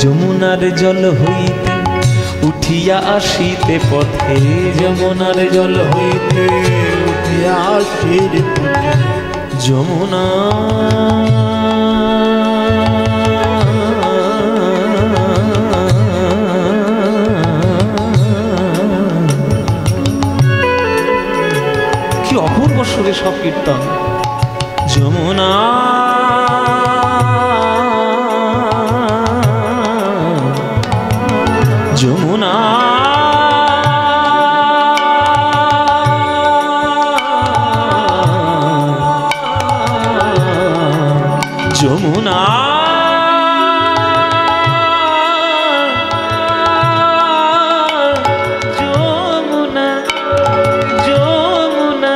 যমুনার জল হইতে উঠিয়া আসিতে পথে, যমুনার জল হইতে উঠিয়া আসিতে পথে, যমুনা কি অপূর্ব সুরে সব কীর্তন। যমুনা যমুনা যমুনা যমুনা যমুনা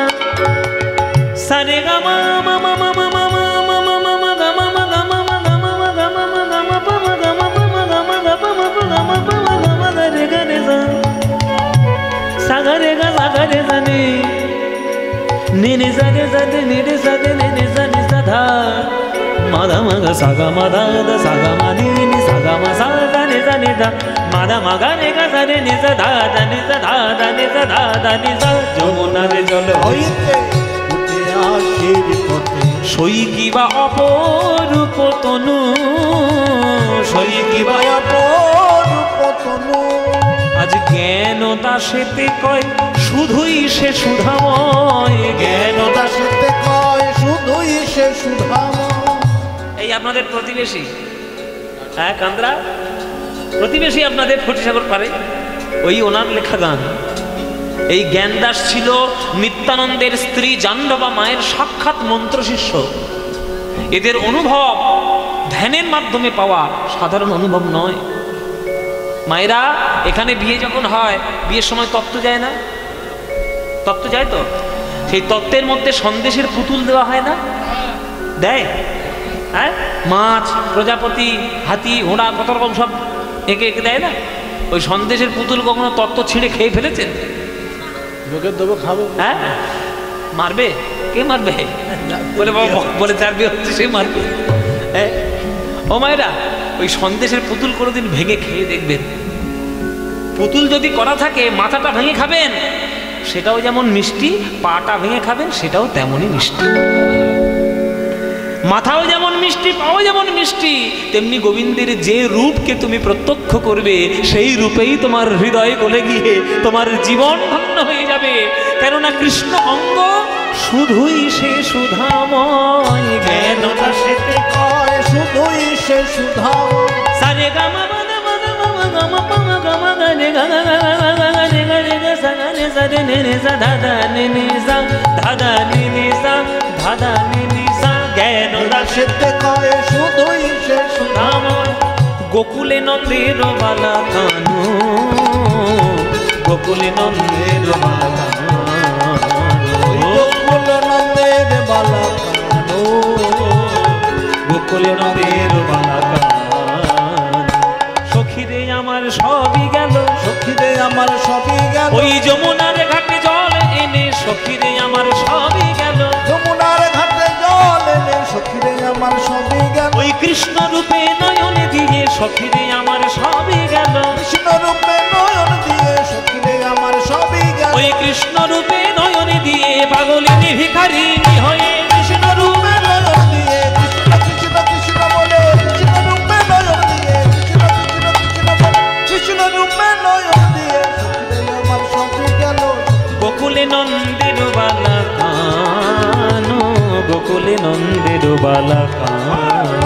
সারে গা মা মা মা মা মা মা মা মা মা মা গা মা মা গা মা মা গা মা মা গা মা মা গা মা পা মা গা মা পা মা গা মা গা পা মা পা গা মা পা মা গা মা গা রে সা সা গা রে সা নি নি সা রে নি রে সা ধা মাদা মাগা সাগা মাদা দা সাগা মানি নি সাগা মা সা দা নি দা মাদা মাগা রে গা সা রে নি সা ধা দা নি সা ধা দা নি সা ধা দা নি সা। যমুনার জল হইতে উঠিয়া আসিতে পথে, সই কিবা অপরূপ তনু, সই কিবা অপরূপ তনু, আজ জ্ঞান দাসেতে কয় শুধুই সে সুধাময়, জ্ঞান দাসেতে কয় শুধুই সে সুধাময়। এই আপনাদের প্রতিবেশী, হ্যাঁ কান্দ্রা প্রতিবেশী আপনাদের ফটিসাগর পারে, ওই ওনার লেখা গান। এই জ্ঞানদাস ছিল নিত্যানন্দের স্ত্রী জাহ্নবা মায়ের সাক্ষাৎ মন্ত্র শিষ্য। এদের অনুভব ধ্যানের মাধ্যমে পাওয়া সাধারণ অনুভব নয়। মায়েরা এখানে বিয়ে যখন হয়, বিয়ের সময় তত্ত্ব যায় না? তত্ত্ব যায় তো, সেই তত্ত্বের মধ্যে সন্দেশের পুতুল দেওয়া হয় না? দেয়, হ্যাঁ, মাছ, প্রজাপতি, হাতি, ঘোড়া, কত রকম সব এঁকে এঁকে দেয় না? ওই সন্দেশের পুতুল কখনো তত্ত্ব ছিঁড়ে খেয়ে ফেলেছেন? লোকের দেবো খাবো, হ্যাঁ, মারবে? কে মারবে? বলে বলে যার বিয়ে হচ্ছে সে মারবে। হ্যাঁ ও মায়েরা, ওই সন্দেশের পুতুল কোনোদিন ভেঙে খেয়ে দেখবেন। পুতুল যদি করা থাকে, মাথাটা ভেঙে খাবেন, সেটাও যেমন মিষ্টি, পাটা ভেঙে খাবেন, সেটাও তেমনই মিষ্টি। মাথাও যেমন মিষ্টি, পাও যেমন মিষ্টি, তেমনি গোবিন্দের যে রূপকে তুমি প্রত্যক্ষ করবে, সেই রূপেই তোমার হৃদয় গলে গিয়ে তোমার জীবন ধন্য হয়ে যাবে। কেননা কৃষ্ণ অঙ্গ শুধুই সে সুধাময়, জ্ঞান দাসেতে কয় শুধুই সে সুধাময়। সারে গা মা মা গা মা গা মা গা মা পা মা গা মা গা রে গা গা গা গা গা গা রে গা রে গা সা গা রে সা রে নে রে সা ধা ধা নে নে সা ধা ধা নে নে সা ধা ধা নে নে সা। জ্ঞান দাসেতে কয় শুধুই সে সুধাময়। গোকুলে নন্দের বালা কানু, গোকুলে নন্দের বালা কানু, গোকুল নন্দের বালা কানু, গোকুলে নন্দের বালা কানু। সখীরে আমার সবই গেল, সখীরে আমার সবই গেল, ওই যমুনার ঘাটে জল এনে সখীরে আমার সবই গেল, যমুনার ঘাটে জল এনে সখীরে আমার সবই গেল, ওই কৃষ্ণ রূপে নয়ন দিয়ে সখীরে আমার সবই গেল, কৃষ্ণ রূপে নয়ন দিয়ে সখীরে আমার সবই গেল, ওই কৃষ্ণ রূপে নয়ন দিয়ে পাগলিনী ভিখারিণী হয়ে কৃষ্ণ রূপে নয়ন দিয়ে কৃষ্ণ কৃষ্ণ কৃষ্ণ বলে, কৃষ্ণ রূপে নয়ন দিয়ে কৃষ্ণ কৃষ্ণ কৃষ্ণ বলে, কৃষ্ণ রূপে নয়ন দিয়ে সখীরে আমার সবই গেল। গোকুলে নন্দের বালা কানু, গোকুলে নন্দের বালা কানু,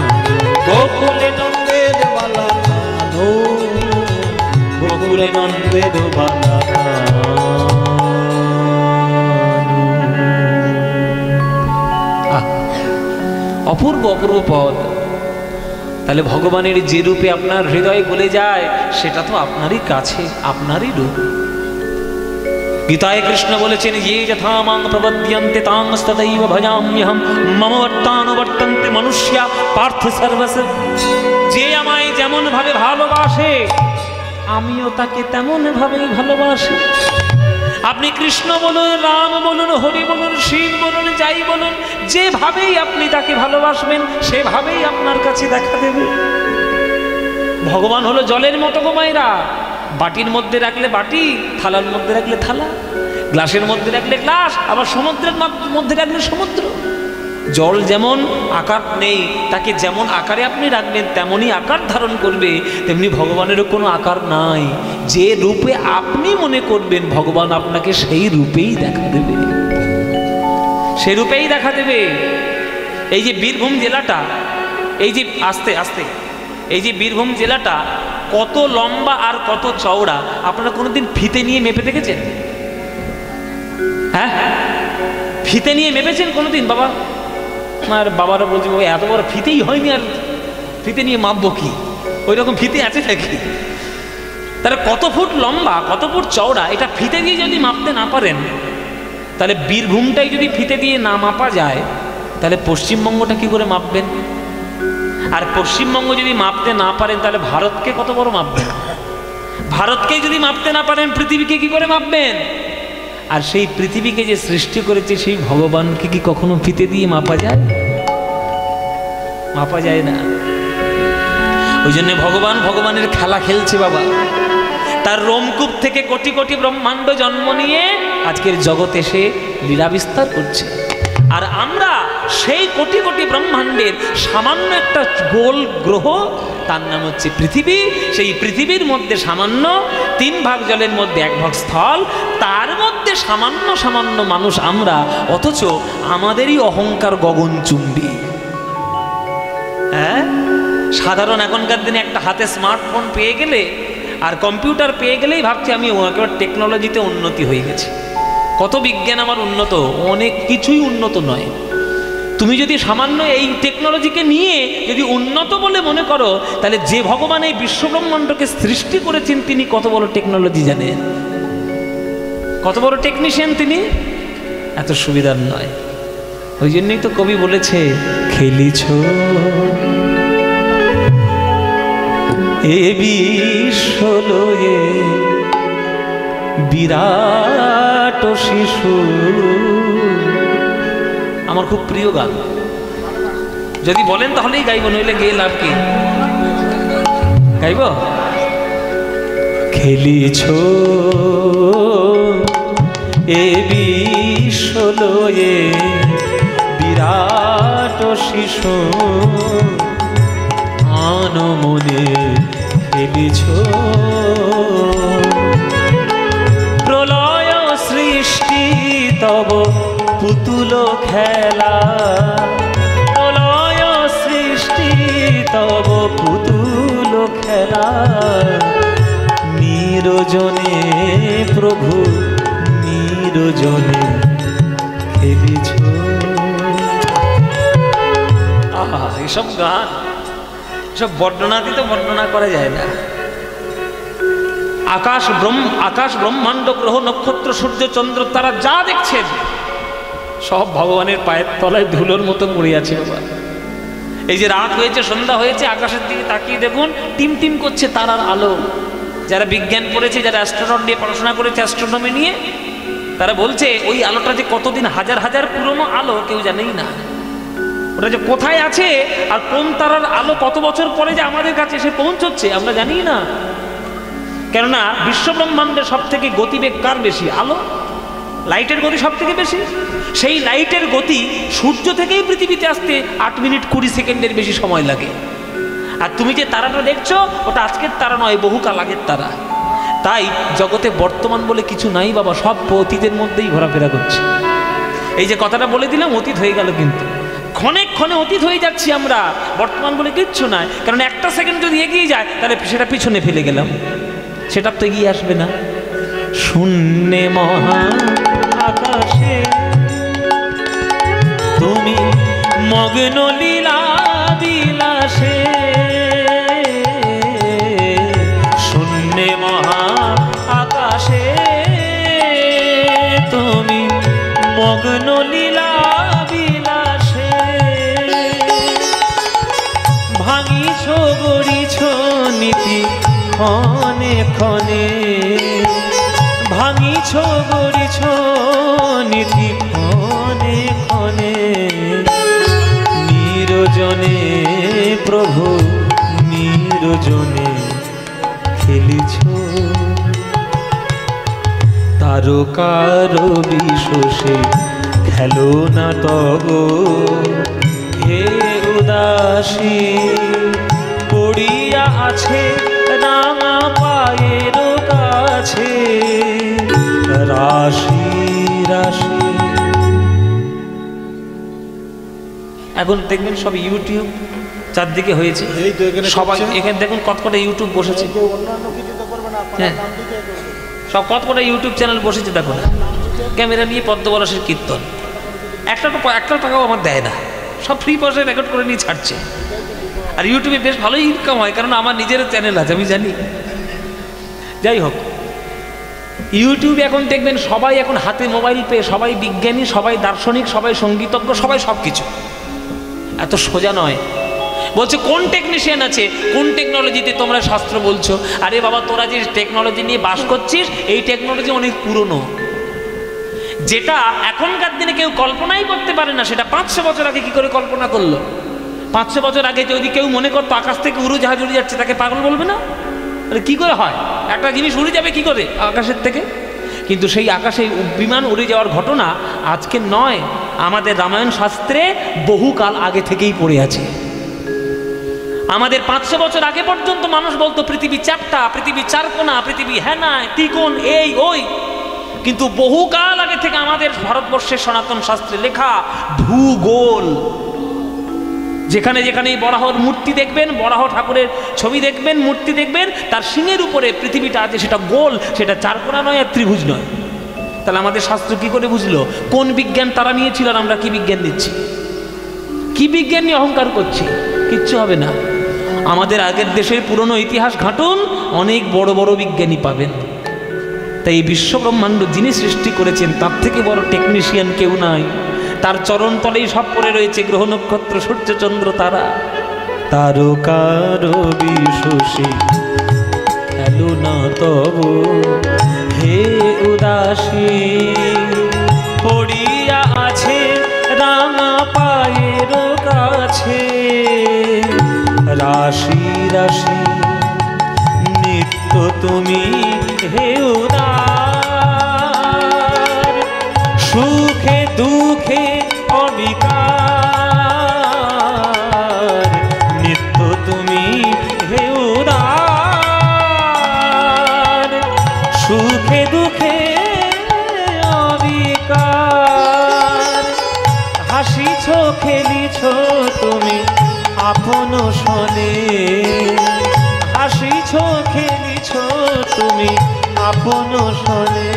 গোকুলে নন্দের বালা কানু, গোকুলে নন্দের বালা কানু। অপূর্ব অপূর্ব পদ। তাহলে ভগবানের যে রূপে আপনার হৃদয় গলে যায়, সেটা তো আপনারই কাছে, আপনারই রূপ। গীতায় কৃষ্ণ বলেছেন, ये यथा मां प्रपद्यन्ते तांस्तदैव भजाम्यहं मम वर्तानुवर्तन्ते मनुष्या पार्थ सर्वस्य। যে আমায় যেমন ভাবে ভালোবাসে, আমিও তাকে তেমন ভাবেই ভালোবাসি। আপনি কৃষ্ণ বলুন, রাম বলুন, হরি বলুন, শিব বলুন, যাই বলুন, যেভাবেই আপনি তাকে ভালোবাসবেন, সেভাবেই আপনার কাছে দেখা দেবে। ভগবান হলো জলের মতো গো মায়েরা। বাটির মধ্যে রাখলে বাটি, থালার মধ্যে রাখলে থালা, গ্লাসের মধ্যে রাখলে গ্লাস, আবার সমুদ্রের মধ্যে রাখলে সমুদ্র। জল যেমন আকার নেই, তাকে যেমন আকারে আপনি রাখবেন তেমনই আকার ধারণ করবে, তেমনি ভগবানেরও কোনো আকার নাই। যে রূপে আপনি মনে করবেন ভগবান আপনাকে সেই রূপেই দেখা দেবে, সেই রূপেই দেখা দেবে। এই যে বীরভূম জেলাটা, এই যে আস্তে আস্তে এই যে বীরভূম জেলাটা কত লম্বা আর কত চওড়া, আপনারা কোনোদিন ফিতে নিয়ে মেপে দেখেছেন? হ্যাঁ, ফিতে নিয়ে মেপেছেন কোনোদিন? বাবা আমার বাবারা বলছে ওই এত বড় ফিতেই হয়নি, আর ফিতে নিয়ে মাপবো কি? ওই রকম ফিতে আছে নাকি? তাহলে কত ফুট লম্বা, কত ফুট চওড়া, এটা ফিতে দিয়ে যদি মাপতে না পারেন, তাহলে বীরভূমটাই যদি ফিতে দিয়ে না মাপা যায়, তাহলে পশ্চিমবঙ্গটা কি করে মাপবেন? আর পশ্চিমবঙ্গ যদি মাপতে না পারেন, তাহলে ভারতকে কত বড় মাপবেন? ভারতকে যদি মাপতে না পারেন, পৃথিবীকে কি করে মাপবেন? আর সেই পৃথিবীকে যে সৃষ্টি করেছে সেই ভগবানকে কি কখনো ফিতে দিয়ে মাপা যায়? মাপা যায় না। ওই জন্য ভগবান ভগবানের খেলা খেলছে বাবা। তার রোমকূপ থেকে কোটি কোটি ব্রহ্মাণ্ড জন্ম নিয়ে আজকের জগতে সে লীলা বিস্তার করছে। আর আমরা সেই কোটি কোটি ব্রহ্মাণ্ডের সামান্য একটা গোল গ্রহ, তার নাম হচ্ছে পৃথিবী। সেই পৃথিবীর মধ্যে সামান্য 3 ভাগ জলের মধ্যে 1 ভাগ স্থল, তার মধ্যে সামান্য সামান্য মানুষ আমরা, অথচ আমাদেরই অহংকার গগনচুম্বী। হ্যাঁ, সাধারণ এখনকার দিনে একটা হাতে স্মার্টফোন পেয়ে গেলে আর কম্পিউটার পেয়ে গেলেই ভাবছি আমি একেবারে টেকনোলজিতে উন্নতি হয়ে গেছি। কত বিজ্ঞান আমার উন্নত, অনেক কিছুই উন্নত নয়। তুমি যদি সামান্য এই টেকনোলজিকে নিয়ে যদি উন্নত বলে মনে করো, তাহলে যে ভগবান এই বিশ্বব্রহ্মাণ্ডকে সৃষ্টি করেছেন তিনি কত বড় টেকনোলজি জানেন, কত বড় টেকনিশিয়ান তিনি, এত সুবিধার নয়। ওই জন্যই তো কবি বলেছে, খেলিছ এ বিশ্বলয়ে বিরাট শিশু। আমার খুব প্রিয় গান, যদি বলেন তাহলেই গাইব, নইলে গেয়ে লাভ কি? গাইব। খেলিছ এ বিশ্বলয়ে বিরাট শিশু, আনমনে খেলিছ প্রলয় সৃষ্টি তব পুতুল খেলা, প্রলয় সৃষ্টি তব পুতুল খেলা, নিরজনে প্রভু নিরজনে খেলিছ। আহা, এসব গান, এসব বর্ণনাতীত বর্ণনা করা যায় না। আকাশ ব্রহ্মাণ্ড গ্রহ নক্ষত্র সূর্য চন্দ্র তারা যা দেখছেন সব ভগবানের পায়ের তলায় ধুলোর মতো পড়ে আছে বাবা। এই যে রাত হয়েছে, সন্ধ্যা হয়েছে, আকাশের দিকে তাকিয়ে দেখুন টিম টিম করছে তারার আলো। যারা বিজ্ঞান পড়েছে, যারা অ্যাস্ট্রোনট নিয়ে পড়াশোনা করেছে, অ্যাস্ট্রোনমি নিয়ে, তারা বলছে ওই আলোটা যে কতদিন হাজার হাজার পুরনো আলো কেউ জানেই না। ওটা যে কোথায় আছে আর কোন তারার আলো কত বছর পরে যে আমাদের কাছে এসে পৌঁছচ্ছে আমরা জানি না। কেননা বিশ্বব্রহ্মাণ্ডের সব থেকে গতিবেগ কার বেশি? আলো। লাইটের গতি সব থেকে বেশি। সেই লাইটের গতি সূর্য থেকেই পৃথিবীতে আসতে 8 মিনিট 20 সেকেন্ডের বেশি সময় লাগে। আর তুমি যে তারাটা দেখছো ওটা আজকের তারা নয়, বহুকাল আগের তারা। তাই জগতে বর্তমান বলে কিছু নাই বাবা, সব অতীতের মধ্যেই ঘোরাফেরা করছে। এই যে কথাটা বলে দিলাম, অতীত হয়ে গেল, কিন্তু ক্ষণে ক্ষণে অতীত হয়ে যাচ্ছি আমরা। বর্তমান বলে কিচ্ছু নাই, কারণ একটা সেকেন্ড যদি এগিয়ে যায় তাহলে সেটা পিছনে ফেলে গেলাম, সেটা তো এগিয়ে আসবে না। শূন্যে মহা আকাশে তুমি মগ্ন লীলা বিলাসে, শূন্যে মহা আকাশে তুমি মগ্ন লীলা বিলাসে, ভাঙিছ গড়িছ নীতি ক্ষণে ক্ষণে, ভাঙিছ গড়িছ নীতি ক্ষণে ক্ষণে, নিরজনে প্রভু নিরজনে খেলিছ তারকার বিশ্বসে খেলো না তব হে উদাসী পড়িয়া আছে রাঙা পায়ের কাছে রাশি রাশি। এখন দেখবেন সব ইউটিউব চারদিকে হয়েছে, সবাই এখানে দেখুন কতকটা ইউটিউব বসেছে, হ্যাঁ সব কতকটা ইউটিউব চ্যানেল বসেছে। দেখুন ক্যামেরা নিয়ে পদ্মবরসের কীর্তন, একটা টাকাও আমার দেয় না, সব ফ্রি পয়সায় রেকর্ড করে নিয়ে ছাড়ছে। আর ইউটিউবে বেশ ভালোই ইনকাম হয়, কারণ আমার নিজের চ্যানেল আছে, আমি জানি। যাই হোক, ইউটিউবে এখন দেখবেন সবাই এখন হাতে মোবাইল পেয়ে সবাই বিজ্ঞানী, সবাই দার্শনিক, সবাই সঙ্গীতজ্ঞ, সবাই সব কিছু। এত সোজা নয়। বলছে কোন টেকনিশিয়ান আছে, কোন টেকনোলজিতে তোমরা শাস্ত্র বলছো? আরে বাবা, তোরা যে টেকনোলজি নিয়ে বাস করছিস, এই টেকনোলজি অনেক পুরনো। যেটা এখনকার দিনে কেউ কল্পনাই করতে পারে না, সেটা 500 বছর আগে কি করে কল্পনা করলো? 500 বছর আগে যদি কেউ মনে করতো আকাশ থেকে উড়োজাহাজ উড়ে যাচ্ছে, তাকে পাগল বলবে না? আরে কি করে হয়? একটা জিনিস উড়ে যাবে কি করে আকাশের থেকে? কিন্তু সেই আকাশে বিমান উড়ে যাওয়ার ঘটনা আজকে নয়, আমাদের রামায়ণ শাস্ত্রে বহুকাল আগে থেকেই পড়ে আছে। আমাদের 500 বছর আগে পর্যন্ত মানুষ বলতো পৃথিবী চ্যাপ্টা, পৃথিবী চারকোনা, পৃথিবী হেনায়, ত্রিকোণ, এই ওই। কিন্তু বহুকাল আগে থেকে আমাদের ভারতবর্ষের সনাতন শাস্ত্রে লেখা ভূগোল। যেখানে যেখানে বরাহর মূর্তি দেখবেন, বরাহ ঠাকুরের ছবি দেখবেন, মূর্তি দেখবেন, তার সিংহের উপরে পৃথিবীটা আছে, সেটা গোল, সেটা চারকোনা নয় আর ত্রিভুজ নয়। তাহলে আমাদের শাস্ত্র কি করে বুঝলো? কোন বিজ্ঞান তারা নিয়েছিল আর আমরা কি বিজ্ঞান নিচ্ছি? কি বিজ্ঞান নিয়ে অহংকার করছি? কিচ্ছু হবে না। আমাদের আগের দেশের পুরনো ইতিহাস ঘাটুন, অনেক বড় বড় বিজ্ঞানী পাবেন। তাই এই বিশ্বব্রহ্মাণ্ড যিনি সৃষ্টি করেছেন, তার থেকে বড় টেকনিশিয়ান কেউ নাই। তার চরণ তলেই সব পড়ে রয়েছে গ্রহ নক্ষত্র, সূর্য চন্দ্র তারা। তারকার বিশ্বসে খেলো না তব হে উদাসী পড়িয়া আছে রাঙা পায়ের কাছে রাশি রাশি নিত্য তুমি হে উদার সুখে দুঃখে অবিকার নিত্য তুমি হে উদার সুখে দুঃখে অবিকার হাসিছ খেলিছ তুমি আপন শনে হাসিছ খেলিছ তুমি আপন শনে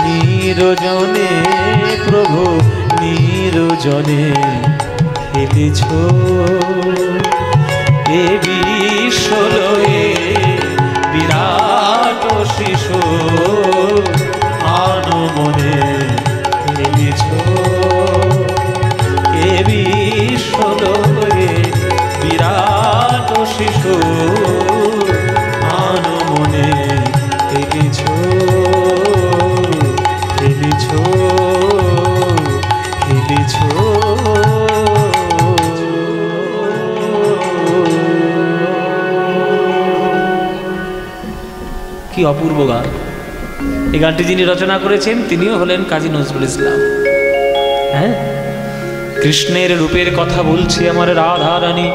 নিরজনে প্রভু নিরজনে খেলিছ এ বিশ্বলয়ে বিরাট শিশু আনমনে খেলিছ এ বিশ্বলয়ে বিরাট শিশু আনমনে খেলিছ খেলিছ খেলিছ। কি অপূর্ব গান! এই গানটি যিনি রচনা করেছেন তিনিও হলেন কাজী নজরুল ইসলাম। হ্যাঁ, কৃষ্ণের রূপের কথা বলছি আমার রাধারানী।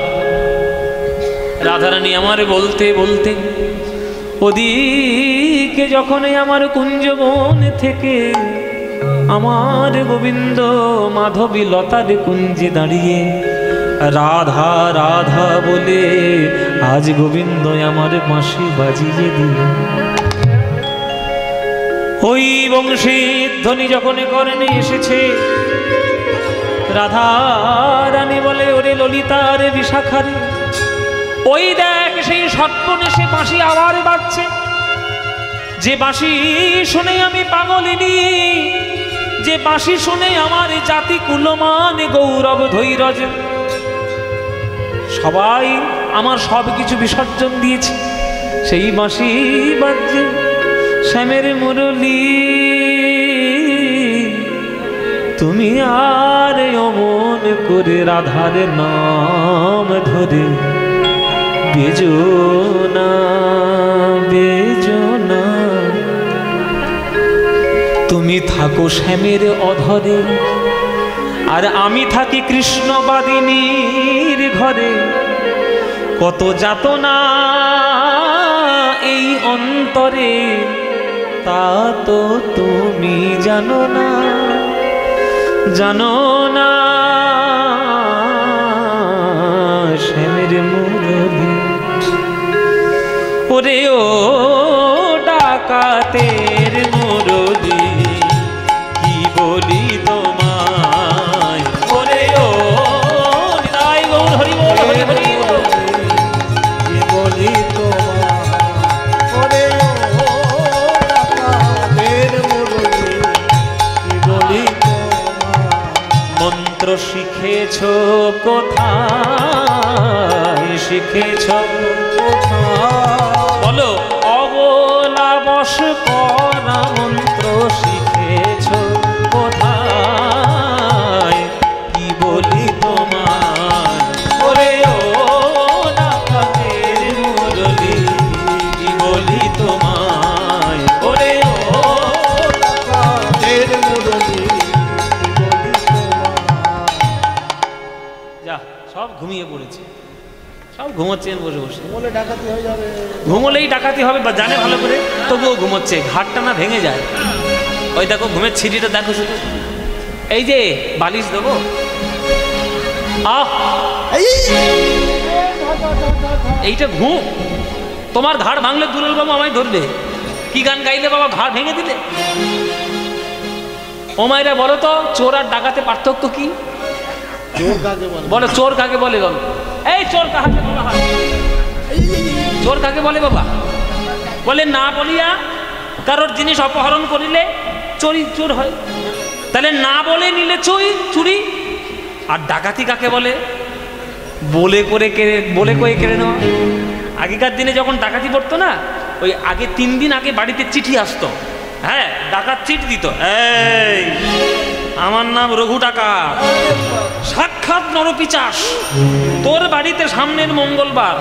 রাধারানী আমার বলতে বলতে ওদিকে যখন আমার কুঞ্জবন থেকে আমার গোবিন্দ মাধবী লতার কুঞ্জে দাঁড়িয়ে রাধা রাধা বলে আজ গোবিন্দ আমার বাঁশি বাজিয়ে দিল। ওই বংশীর ধ্বনি যখন কর্ণে এসেছে, রাধা রানী বলে ওরে ললিতার বিশাখারে, ওই দেখ সেই সর্পনেশে বাঁশি আবার বাজছে। যে বাঁশি শুনে আমি পাগলিনী, যে বাঁশি শুনে আমার জাতি কুলমান গৌরব ধৈর্য, সবাই আমার সব কিছু বিসর্জন দিয়েছে, সেই বাঁশি বাজছে শ্যামের মুরলী। তুমি আর অমন করে রাধার নাম ধরে বেজো না। তুমি থাকো শ্যামের অধরে, আর আমি থাকি কৃষ্ণবাদিনীর ঘরে। কত যাতনা এই অন্তরে, তা তো তুমি জানো না, জানো না। শ্যামের মুরলী ওরে ও ডাকাতের মুরলী, কি বলি তোমায়, ওরে ও নিতাই গৌর হরি বল, হরি হরি বল। কি বলি তোমায়, ওরে ও ডাকাতের মুরলী, কি বলি তোমায়। মন্ত্র শিখেছ কোথায়, শিখেছ বলো, অবলা বশ করা মন্ত্র শিখেছ কোথায়, কি বলি তোমায়, ওরে ও ডাকাতের মুরলী, কি বলি তোমায়, ওরে ও ডাকাতের মুরলী, কি বলি তোমায়। যা সব ঘুমিয়ে পড়েছে, সব ঘুমোচ্ছেন বসে বসে। বলে ডাকাতি হয়ে যাবে, ঘুমোলেই ডাকাতি হবে বা জানে ভালো করে, তবুও ঘুমোচ্ছে, ঘাটটা না ভেঙে যায়। ওই দেখো ঘুমের ছিটিটা দেখো শুধু, এই যে বালিশ দেবো, আহ এইটা ঘুম। তোমার ঘাড় ভাঙলে দুলাল বাবু আমায় ধরবে, কি গান গাইলে বাবা ঘাড় ভেঙে দিলে। ও মায়েরা বলো তো, চোর আর ডাকাতে পার্থক্য কি? চোর কাকে বলে? বলো চোর কাকে বলে, বলো এই চোর কাকে বলা হয়, চোর কাকে বলে বাবা? বলে না বলিয়া কারোর জিনিস অপহরণ করিলে চুরি চোর হয়, তাহলে না বলে নিলে চুরি। আর ডাকাতি কাকে বলে? বলে করে কেড়ে নেওয়া। আগেকার দিনে যখন ডাকাতি পড়তো না, ওই আগে 3 দিন আগে বাড়িতে চিঠি আসতো, হ্যাঁ ডাকাত চিঠি দিত, এই আমার নাম রঘু ডাকাত, সাক্ষাৎ নরপিচাস, তোর বাড়িতে সামনের মঙ্গলবার,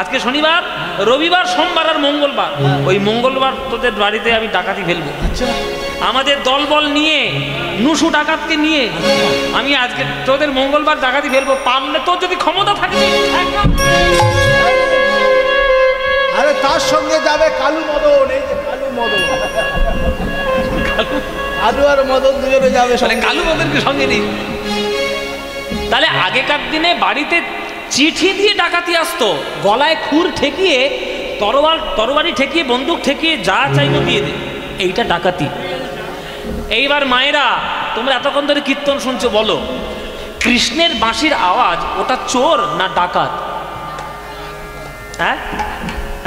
আজকে শনিবার, রবিবার, সোমবার আর মঙ্গলবার, ওই মঙ্গলবার তোদের বাড়িতে আমি ডাকাতি ফেলবো। আমাদের দলবল নিয়ে, নুসু ডাকাতকে নিয়ে আমি আজকে তোদের মঙ্গলবার ডাকাতি ফেলবো, পারলে তোর যদি ক্ষমতা থাকে। আরে তার সঙ্গে যাবে কালু মদন, এই যে কালু মদন, কালু আর মদন দুজনে যাবে, কালু মদনকে সঙ্গে নেই। তাহলে আগেকার দিনে বাড়িতে চিঠি দিয়ে ডাকাতি আসতো, গলায় খুর ঠেকিয়ে, তরবারি ঠেকিয়ে, বন্দুক ঠেকিয়ে যা চাইবো দিয়ে দে, এইটা ডাকাতি। এইবার মায়েরা তোমরা এতক্ষণ ধরে কীর্তন শুনছো, বলো কৃষ্ণের বাঁশির আওয়াজ ওটা চোর না ডাকাত? হ্যাঁ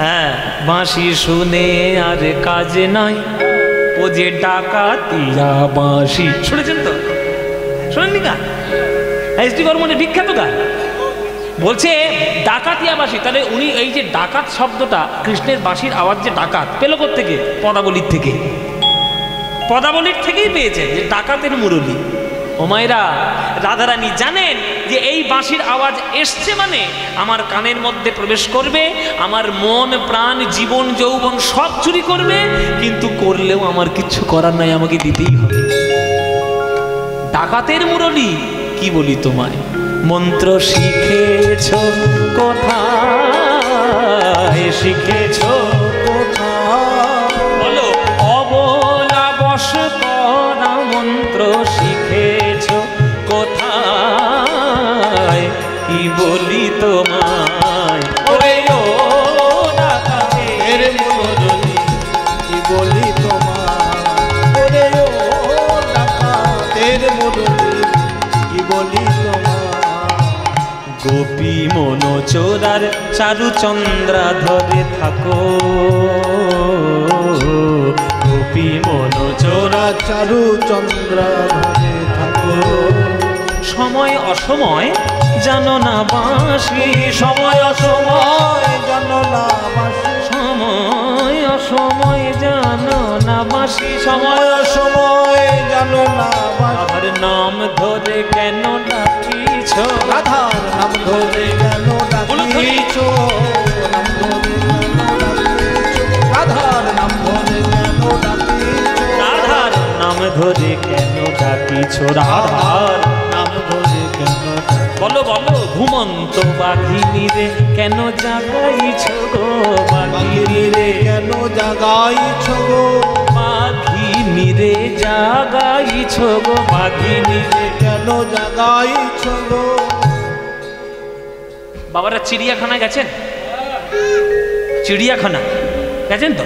হ্যাঁ, বাঁশি শুনে আর কাজ নাই, ও যে ডাকাতিয়া বাঁশি। শুনেছেন তো? শোনেননি গান? এসডি বর্মনের বিখ্যাত গান, বলছে ডাকাতিয়া বাঁশি। তাহলে উনি এই যে ডাকাত শব্দটা, কৃষ্ণের বাঁশির আওয়াজ যে ডাকাত পেল কোত্থেকে? পদাবলীর থেকে, পদাবলীর থেকেই পেয়েছে যে ডাকাতের মুরলী। ও মায়েরা, রাধারানী জানেন যে এই বাঁশির আওয়াজ এসছে মানে আমার কানের মধ্যে প্রবেশ করবে, আমার মন প্রাণ জীবন যৌবন সব চুরি করবে, কিন্তু করলেও আমার কিচ্ছু করার নাই, আমাকে দিতেই হবে। ডাকাতের মুরলী, কি বলি তোমায়, মন্ত্র শিখেছ কোথায়, শিখেছ কোথায়, বলো অবলা বশ করা মন্ত্র শিখেছ কোথায়, কি বলি তোমায়, ওরে ও ডাকাতের মুরলী, কি বলি তোমায়, ওরে ও ডাকাতের মুরলী, কি বলি তোমায়। গোপী মনোচোরার চারুচন্দ্রা ধরে থাকো, গোপী মনোচোরা চারুচন্দ্রা ধরে থাকো, সময় অসময় জানো না বাঁশি, সময় অসময় জানো না বাঁশি, সময় অসময় জানো না বাঁশি, সময় সময় জানো না বাঁশি। রাধার নাম ধরে কেন ডাকিছ, রাধার নাম ধরে কেন ডাকিছ, নাম ধরে কেন ডাকিছ, রাধার নাম ধরে কেন ডাকিছ, রাধার নাম ধরে কেন ডাকিছ রাধার নাম ধরে কেন বলো বলো ঘুমন্ত বাঘিনী রে কেন জাগাইছ গো বাঘিনী রে কেন জাগাইছ গো বাঘিনী রে জাগাইছ গো বাঘিনী রে কেন জাগাইছ গো। বাবারা চিড়িয়াখানায় গেছেন? চিড়িয়াখানা গেছেন তো?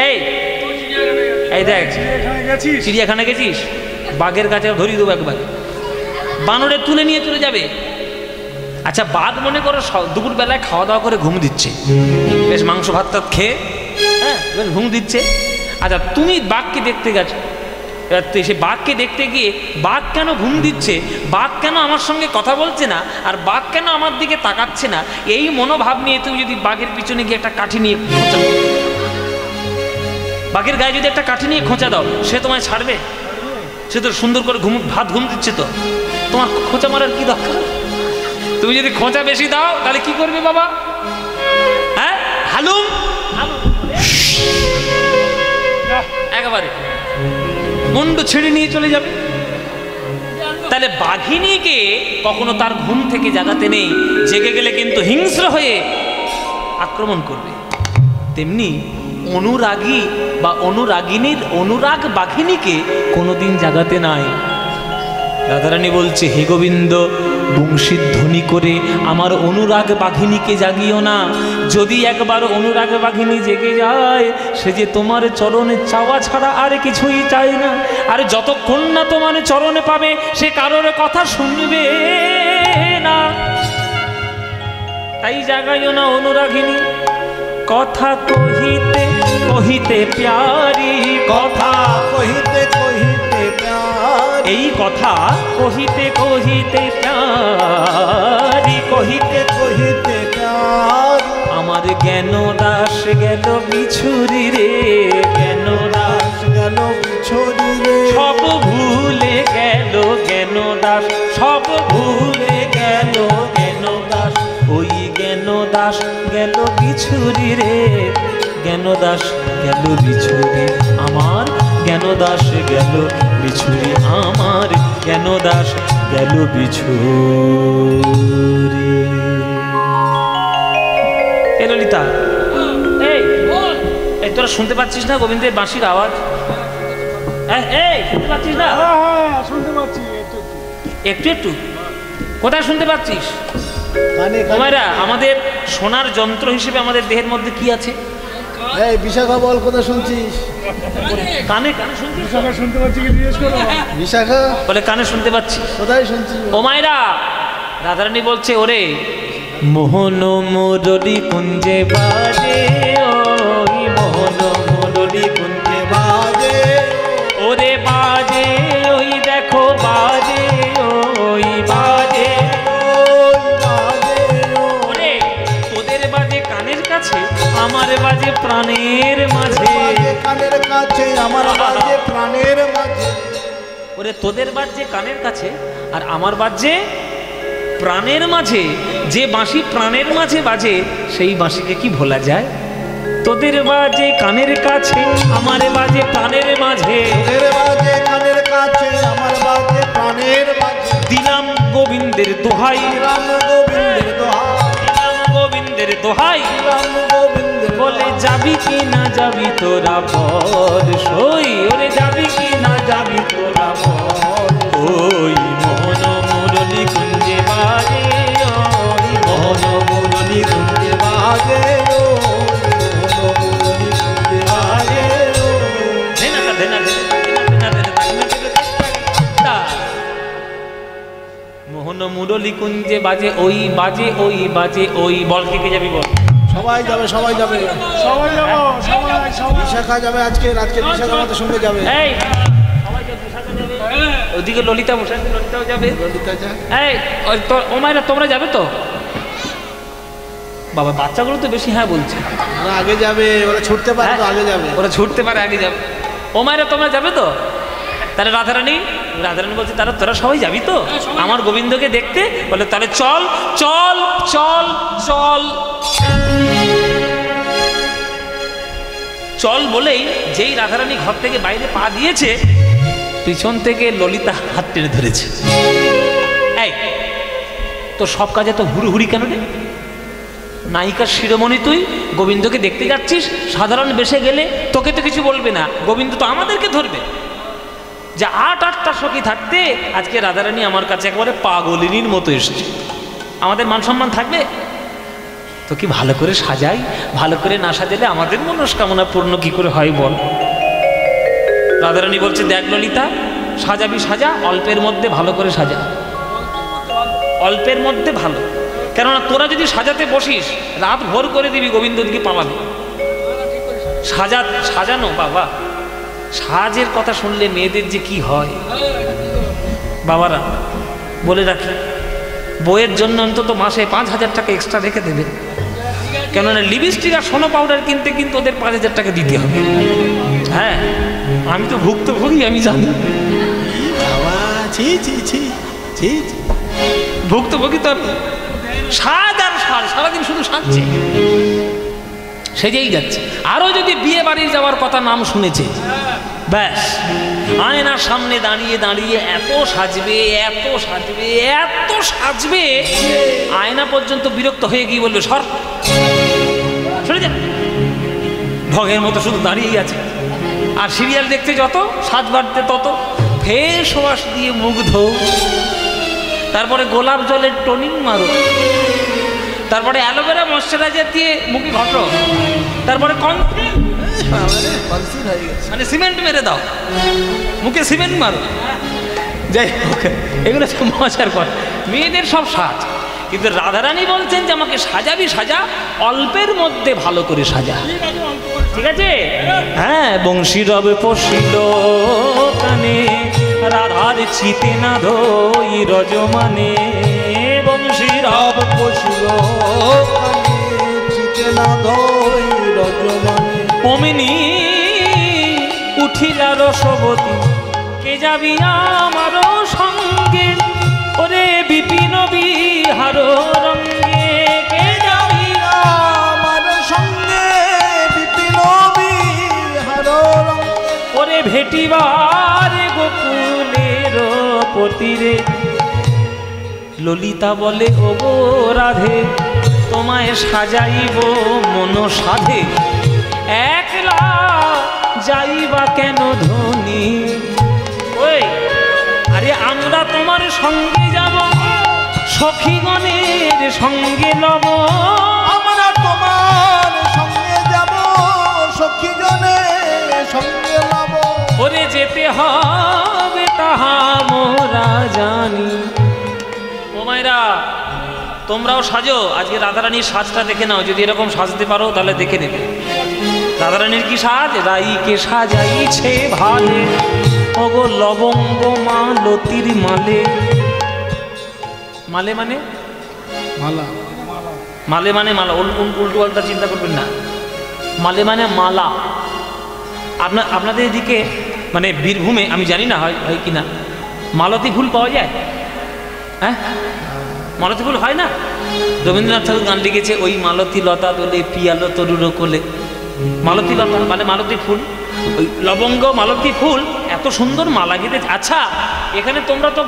এই এই দেখ চিড়িয়াখানা গেছিস? বাঘের কাছে ধরিয়ে দেবো একবার, বানরে তুলে নিয়ে চলে যাবে। আচ্ছা বাঘ মনে করো দুপুর বেলায় খাওয়া দাওয়া করে ঘুম দিচ্ছে, বেশ মাংস ভাত টাত খেয়ে, হ্যাঁ বেশ ঘুম দিচ্ছে। আচ্ছা তুমি বাঘকে দেখতে গেছো, এবার সে বাঘকে দেখতে গিয়ে বাঘ কেন ঘুম দিচ্ছে, বাঘ কেন আমার সঙ্গে কথা বলছে না, আর বাঘ কেন আমার দিকে তাকাচ্ছে না, এই মনোভাব নিয়ে তুমি যদি বাঘের পিছনে গিয়ে একটা কাঠি নিয়ে খোঁচা, বাঘের গায়ে যদি একটা কাঠি নিয়ে খোঁচা দাও, সে তোমায় ছাড়বে? সে তো সুন্দর করে ঘুম দিচ্ছে, তো তোমার খোঁচা মারার কি দরকার? তুমি যদি খোঁচা বেশি দাও তাহলে কি করবে বাবা? হ্যাঁ হালুম একেবারে মুন্ডু ছেড়ে নিয়ে চলে যাবে। তাহলে বাঘিনীকে কখনো তার ঘুম থেকে জাগাতে নেই, জেগে গেলে কিন্তু হিংস্র হয়ে আক্রমণ করবে। তেমনি অনুরাগী বা অনুরাগিনীর অনুরাগ বাঘিনীকে কোনোদিন জাগাতে নাই। রাধারানী বলছে, হে গোবিন্দ বংশীধ্বনি করে আমার অনুরাগ বাঘিনীকে জাগিও না। যদি একবার অনুরাগ বাঘিনী জেগে যায়, সে যে তোমার চরণে চাওয়া ছাড়া আর কিছুই চায় না। আর যতক্ষণ না তোমার চরণে পাবে, সে কারোর কথা শুনবে না। তাই জাগাইও না অনুরাগিনী। কথা কহিতে কহিতে প্যারি, কথা কহিতে কহিতে প্যারি, এই কথা কহিতে কহিতে প্যারি, কহিতে কহিতে প্যারি, আমার জ্ঞান দাস গেল বিছুরি রে, জ্ঞান দাস গেল বিছুরি রে, সব ভুলে গেল জ্ঞান দাস, সব ভুলে গেল জ্ঞান দাস, ওই জ্ঞান দাস গেল বিছুরি রে, জ্ঞান দাস গেল বিছুরি আমার, জ্ঞান দাস গেল বিছুরি আমার, জ্ঞান দাস গেল বিছুরি। এ ললিতা, এই এই তোরা শুনতে পাচ্ছিস না গোবিন্দের বাঁশির আওয়াজ? এই শুনতে পাচ্ছিস না? শুনতে পাচ্ছি একটু একটু। কোথায় শুনতে পাচ্ছিস? কানে তোমারা আমাদের শোনার যন্ত্র হিসেবে আমাদের দেহের মধ্যে কি আছে? এই বিশাখা বল, কোথায় শুনছিস? কানে কানে শুনছিস? বিশাখা শুনতে পাচ্ছি কি জিজ্ঞেস করো? বিশাখা বলে কানে শুনতে পাচ্ছি। কোথায় শুনছিস? ও মায়েরা, রাধারানী বলছে, ওরে মোহন মুরলি কুঞ্জে বাজে, ওই মোহন মুরলি কুঞ্জে বাজে, ওরে বাজে, ওই দেখো বাজে, ওই বাজে, ওই বাজে, ওরে তোদের বাজে কানের কাছে, আমার বাজে প্রাণের মাঝে, বাজে কানের কাছে, আমার বাজে প্রাণের মাঝে। ওরে তোদের বাজে কানের কাছে আর আমার বাজে প্রাণের মাঝে। যে বাঁশি প্রাণের মাঝে বাজে, সেই বাঁশিকে কি ভোলা যায়? তোদের বাজে কানের কাছে, আমার বাজে প্রাণের মাঝে, তোদের বাজে কানের কাছে, আমার বাজে প্রাণের মাঝে। দিলাম গোবিন্দের দোহাই, রাম গোবিন্দের দোহাই, দিলাম গোবিন্দের দোহাই, রাম গোবিন্দের বলে যাবি কি না যাবি তোরা পর সই, ওরে যাবি কি না যাবি তোরা পর ওই মোহন মুরলি কুঞ্জে বাজে, ওই মোহন মুরলি কুঞ্জে বাজে, বাজে, ধেনা ধেনা মোহন মুরলি কুঞ্জে বাজে, ওই বাজে, ওই বাজে, ওই বল কে কে যাবি বল? সবাই যাবে, সবাই যাবে, সবাই যাবো, সবাই। বিশাখা যাবে আজকে, রাতকে বিশাখা আমাদের সঙ্গে যাবে। এই সবাই যাবে, বিশাখা যাবে, ওদিকে ললিতা বসে আছে, ললিতাও যাবে। ললিতা যা। এই ও মায়েরা তোমরা যাবে তো? বাবা বাচ্চাগুলো তো বেশি হ্যাঁ বলছে। ওরা আগে যাবে, ওরা ছুটতে পারে তো আগে যাবে। ওরা ছুটতে পারে আগে যাবে। ও মায়েরা তোমরা যাবে তো? তাহলে রাধারানী বলছে, তারা তোরা সবাই যাবি তো আমার গোবিন্দকে দেখতে? বলে তাহলে চল চল চল চল চল বলেই যেই রাধারানী ঘর থেকে বাইরে পা দিয়েছে, পিছন থেকে ললিতা হাত টেনে ধরেছে। এই তো সব কাজে তো হুড়ুহুড়ি কেন রে? নায়িকার শিরোমণি তুই, গোবিন্দকে দেখতে যাচ্ছিস, সাধারণ বেশে গেলে তোকে তো কিছু বলবে না, গোবিন্দ তো আমাদেরকে ধরবে। যে 8-8টা সখী থাকতে আজকে রাধারানী আমার কাছে একেবারে পাগলিনীর মতো এসছে, আমাদের মান সম্মান থাকবে? তো কি ভালো করে সাজাই, ভালো করে না সাজালে আমাদের মনস্কামনা পূর্ণ কি করে হয় বল? রাধারানী বলছে, দেখ ললিতা, সাজাবি সাজা, অল্পের মধ্যে ভালো করে সাজা, অল্পের মধ্যে ভালো। কেননা তোরা যদি সাজাতে বসিস রাত ভোর করে দিবি, গোবিন্দ দিকে পালাবে। সাজানো বাবা, সাজের কথা শুনলে মেয়েদের যে কি হয় বাবারা, বলে রাখি, বইয়ের জন্য অন্তত মাসে 5,000 টাকা এক্সট্রা রেখে দেবে। কেননা লিপস্টিক আর সোনো পাউডার কিনতে কিন্তু ওদের 5,000 টাকা দিতে হবে। হ্যাঁ, আমি তো ভুক্তভোগী, আমি জানি। ভুক্তভোগী তো সাজ আর সাজ, সারাদিন শুধু সাজছে, সেজেই যাচ্ছে। আরো যদি বিয়ে বাড়ি যাওয়ার কথা নাম শুনেছে, ব্যাস আয়নার সামনে দাঁড়িয়ে দাঁড়িয়ে এত সাজবে, এত সাজবে, এত সাজবে, আয়না পর্যন্ত বিরক্ত হয়ে গিয়ে বলবে, সর, সরে যা, ঢগের মতো শুধু দাঁড়িয়েই আছে। আর সিরিয়াল দেখতে যত, সাজ বাড়তে তত, ফেস ওয়াশ দিয়ে মুখ ধো, তারপরে গোলাপ জলের টোনিং মারো, তারপরে অ্যালোভেরা ময়শ্চারাইজার দিয়ে মুখে ঘটো, তারপরে মানে সিমেন্ট মেরে দাও, মুখে সিমেন্ট মারো। যাই হোক, এগুলো তো মজার কথা, মেয়েদের সব সাজ। কিন্তু রাধারানী বলছেন যে আমাকে সাজাবি সাজা, অল্পের মধ্যে ভালো করে সাজা, ঠিক আছে? হ্যাঁ, বংশী রবে পশিল কানে, রাধার চিতে না ধই রজমানে, বংশী রব পশিল কানে, চিতে না ধই রজমানে, অমিনী উঠিলা রসবতী, কে যাবি আমার সঙ্গে, ওরে বিপিন বিহার রঙ্গে, কে যাবি আমার সঙ্গে, বিপিন বিহার রঙ্গে, ওরে ভেটিবার গোকুলের পতিরে। ললিতা বলে, ও গো রাধে, তোমায় সাজাইব মন সাধে, একলা যাইবা কেন ধনী? ওই আরে আমরা তোমার সঙ্গে যাব, সখীগণের সঙ্গে লব, আমরা তোমার সঙ্গে যাব, সখীগণের সঙ্গে লব, ওরে যেতে হবে তাহা মোরা জানি। ও মায়েরা, তোমরাও সাজো, আজকে রাধারানীর সাজটা দেখে নাও, যদি এরকম সাজতে পারো তাহলে দেখে নেবে। রাধারানীর কি সাজ? রাইকে সাজাইছে ভালে, ওগো লবঙ্গ মালতির মালে। মালে মানে মালা, মালে মানে মালা, উল্টো পাল্টা চিন্তা করবেন না। মালে মানে মালা। আপনাদের এদিকে মানে বীরভূমে, আমি জানি না হয় কিনা, মালতী ফুল পাওয়া যায়? হ্যাঁ, মালতী ফুল হয় না? রবীন্দ্রনাথ ঠাকুর গান লিখেছে, ওই মালতী লতা দোলে পিয়ালো তরুর কোলে। মালতী লতা মানে মালতী ফুল, ওই লবঙ্গ মালতী ফুল, এত সুন্দর মালা গেঁথে। আচ্ছা, এখানে তোমরা তো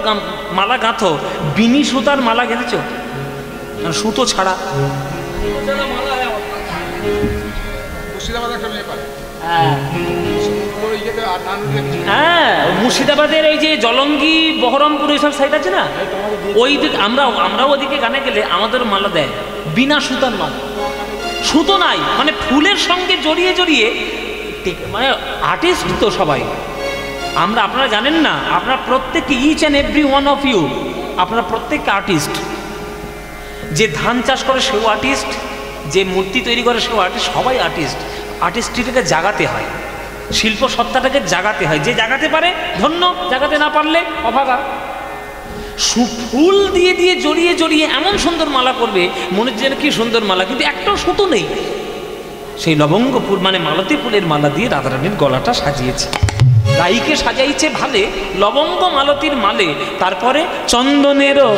মালা গাঁথো, বিনি সুতার মালা গেঁথেছ? সুতো ছাড়া? হ্যাঁ, মুর্শিদাবাদের এই যে জলঙ্গি, বহরমপুর, এইসব সাইড আছে না, ওই দিক আমরাও ওদিকে গানে গেলে আমাদের মালা দেয় বিনা সুতার মালা। সুতো নাই, মানে ফুলের সঙ্গে জড়িয়ে জড়িয়ে, মানে আর্টিস্ট তো সবাই আমরা। আপনারা জানেন না, আপনারা প্রত্যেকে, each and every one of you, আপনারা প্রত্যেককে আর্টিস্ট। যে ধান চাষ করে সেও আর্টিস্ট, যে মূর্তি তৈরি করে সেও আর্টিস্ট, সবাই আর্টিস্ট। আর্টিস্ট্রিটাকে জাগাতে হয়, শিল্প সত্তাটাকে জাগাতে হয়। যে জাগাতে পারে ধন্য, জাগাতে না পারলে অভাগা। ফুল দিয়ে দিয়ে জড়িয়ে জড়িয়ে এমন সুন্দর মালা করবে, মনে হচ্ছে যেন কি সুন্দর মালা, কিন্তু একটাও সুতো নেই। সেই লবঙ্গ ফুল মানে মালতী ফুলের মালা দিয়ে রাধারানীর গলাটা সাজিয়েছে। রাইকে সাজাইছে ভালে, লবঙ্গ মালতীর মালে, তারপরে চন্দনেরও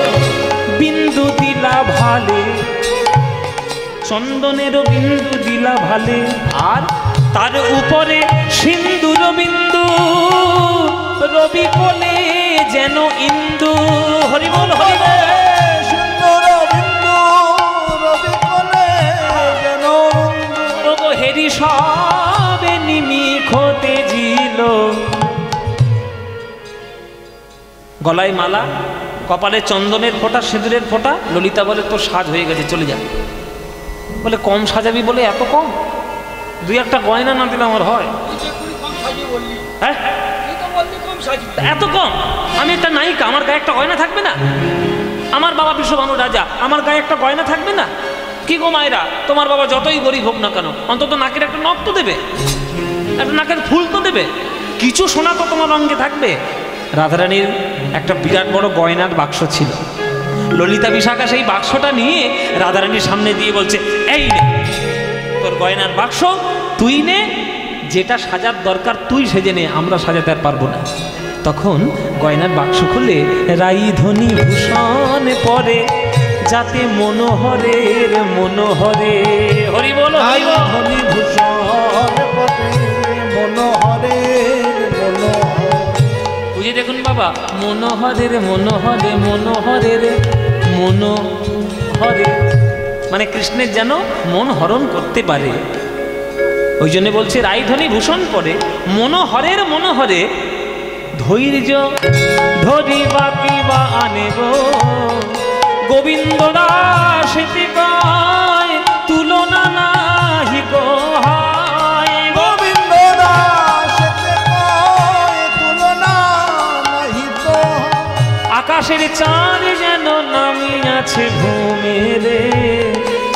বিন্দু দিলা ভালে, চন্দনেরও বিন্দু দিলা ভালে, আর তার উপরে সিন্দুর বিন্দু রবি কোলে যেন ইন্দু। হরি বল হরি বল। সুন্দর বিন্দু রবি কোলে যেন ওগো হেরি সবে নিমিখ তেজিল। গলায় মালা, কপালে চন্দনের ফোঁটা, সিঁদুরের ফোঁটা। ললিতা বলে তোর সাজ হয়ে গেছে, চলে যা। বলে কম সাজাবি বলে এত কম? দুই একটা গয়না না দিলে আমার হয়? হ্যাঁ এত কম? আমি একটা নায়িকা, আমার গায়ে একটা গয়না থাকবে না? আমার বাবা বিশ্বভানু রাজা, আমার গায়ে একটা গয়না থাকবে না? কি গো মায়েরা, তোমার বাবা যতই গরিব হোক না কেন, অন্তত নাকের একটা নখ তো দেবে, একটা নাকের ফুল তো দেবে, কিছু সোনা তো তোমার অঙ্গে থাকবে। রাধারানীর একটা বিরাট বড় গয়নার বাক্স ছিল। ললিতা বিশাখা সেই বাক্সটা নিয়ে রাধারানীর সামনে দিয়ে বলছে, এই নে তোর গয়নার বাক্স, তুই নে, যেটা সাজার দরকার তুই সেজে নে, আমরা সাজাতে আর পারবো না। তখন গয়নার বাক্স খুলে রাইধনী ভূষণ পরে, যাতে মনোহরের মনোহরে। হরি বল হরি বল। রাইধনী ভূষণ পরে মনোহরের মনোহর। বুঝে দেখুন বাবা, মনোহরের মনোহরে মনোহরের মনোহরে, মানে কৃষ্ণের যেন মন হরণ করতে পারে। ওই জন্য বলছে রাইধনী ভূষণ পরে মনোহরের মনোহরে, ধৈর্য ধরিবা কিবা আনেব, গোবিন্দ দাসেতে গায় তুলনা নাহি গো হায়। গোবিন্দ দাসেতে গায় তুলনা নাহি তো। আকাশের চাঁদ যেন নামিয়াছে ভূমিরে,